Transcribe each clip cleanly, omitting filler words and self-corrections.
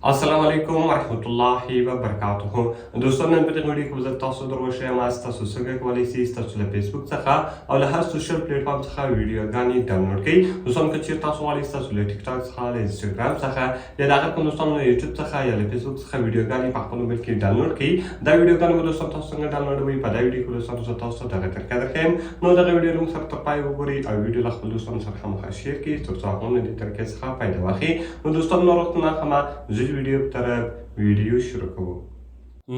السلام علیکم ورحمت الله وبرکاته. دوستان نن په دې ویډیو کې زه تاسو دروښیم تاسو څنګه کولی شئ تاسو له فیسبوک څخه او له هر سوشل پلیټ فارم څخه ویډیوګانې ډاونلوډ کړئ. دوستان که چیرې تاسو غواړئ تاسو له ټیک ټاک څخه له انسټاګرام څخه یا د هغه کوم دوستان له یوټیوب څخه یا له فیسبوک څخه ویډیوګانې په خپل موبایل کې ډاونلوډ کړئ. دا ویډیوګانې به دوستان تاسو څنګه ډاونلوډوئ په دا ویډیو کې دوستان زه تاسو ته دغه طریقه درښیم. نو دغه ویډیو موږ سره تر پای وګورئ او ویډیو له خپل دوستانو سره خامخا شیر کړئ تر څو هغه هم له دې طریقې څخه فایده واخلي. نو دوستان نور وخت نه اخلمه، زه د ویډیو په طرف ویډیو شروع کوو.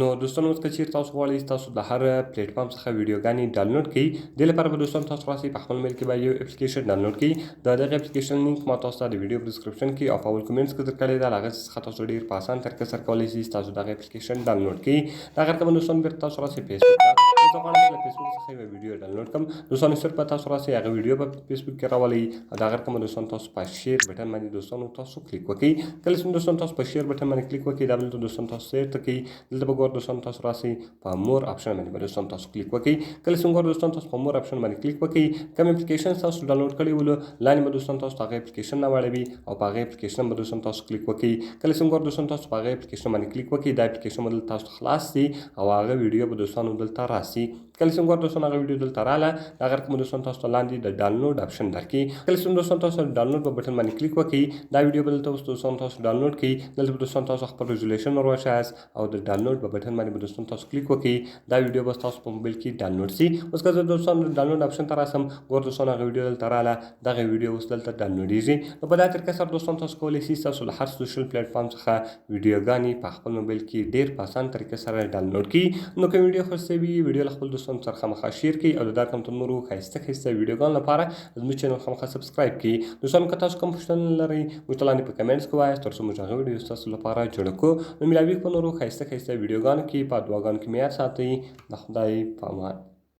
نو دوستان اوس که چیرې تاسو غواړئ تاسو د هر پلیټ فارم څخه ویډیوګانې ډاونلوډ کړئ، دې لپاره به دوستان تاسو راسئ په خپل موبایل کې به یو اپلیکیشن ډاونلوډ کړئ. د دغه اپلیکیشن لینک ما تاسو ته د ویډیو په ډسکرپشن کې او په اول کومنټس کې درکړی ده. له هغه څخه تاسو ډېر په اسان طریقه سره کولی شئ تاسو دغه اپلیکیشن ډاونلوډ کړئ. د هغه وروسته به دوستان بېرته تاسو راسئ فیسبوک ته. زه غواړم چې له فیسبوک څخه یوه ویډیو ډاونلوډ کړم. دوستان صرف به تاسو راسئ هغه ویډیو به فیسبوک کې راولئ او د هغه وروسته به دوستان تاسو په شیر بټن باندې دوستانو تاسو کلیک وکړئ. کله چې دوستان تاسو په شیر بټن باندې کلیک وکړئ دا به دلته دوستان تاسو شیر ته کوي. دلته به ګورئ دوستان تاسو راسئ په مور آپشن باندې به دوستان تاسو کلیک وکړئ. کله چې ګورئ دوستان تاسو په مور آپشن باندې کلیک وکړئ، کوم اپلیکیشن تاسو ډاونلوډ کړی ولو لاندې به دوستان تاسو هغه اپلیکیشن راواړوي او په هغه اپلیکیشن به دوستان تاسو کلیک وکړئ. کله چې ګورئ دوستان تاسو په هغه اپلیکیشن باندې کلیک وکړئ دا اپلیکیشن به دلته تاسو خلاص شي او هغه ویډیو به دوستانو دلته راسي. کله چې ګورئ دوستان هغه ویډیو دلته رااله د هغه کوم دوستان تاسو ته لاندې د ډاونلوډ آپشن درکړي. کله چې دوستان تاسو ډاونلوډ په بټن باندې کلیک وکړئ دا ویډیو به دلته اوس دوستان تاسو ډاونلوډ کړئ. دلته به دوستان تاسو خپل ریزولوشن ور وښایاست او د ډاونلوډ په بټن باندې به دوستان تاسو کلیک وکړئ. دا ویډیو به تاسو په موبایل کې ډاونلوډ شي. اوس که زه دوستان ډاونلوډ آپشن ته راسم، ګورئ دوستان هغه ویډیو دلته رااله، دغه ویډیو اوس دلته ډاونلوډیږي. نو په دا طریقه سره دوستان تاسو کولی شئ تاسو له هر سوشل پلیټ فارم څخه ویډیوګانې په خپل موبایل کې ډېر په اسان طریقې سره ډاونلوډ کړئ. نو که ویډیو خوښ وي ویډیو له خپل دوستانو سره خامخا شیر کړئ او د دا کوم نورو ښایسته ویډیوګانو لپاره زموږ چینل خامخا سبسکرایب کړئ. دوستانو که تاسو کوم پوښتنه لرئ موږ ته لاندې په کمنټس کې وایاست تر څو موږ هغه ویډیو ستاسو لپاره جوړه کړو. نو ملاوي په نورو ښایسته ویډیوګانو کې په دعاګانو کې مې یاد ساتئ. د خدای په امان.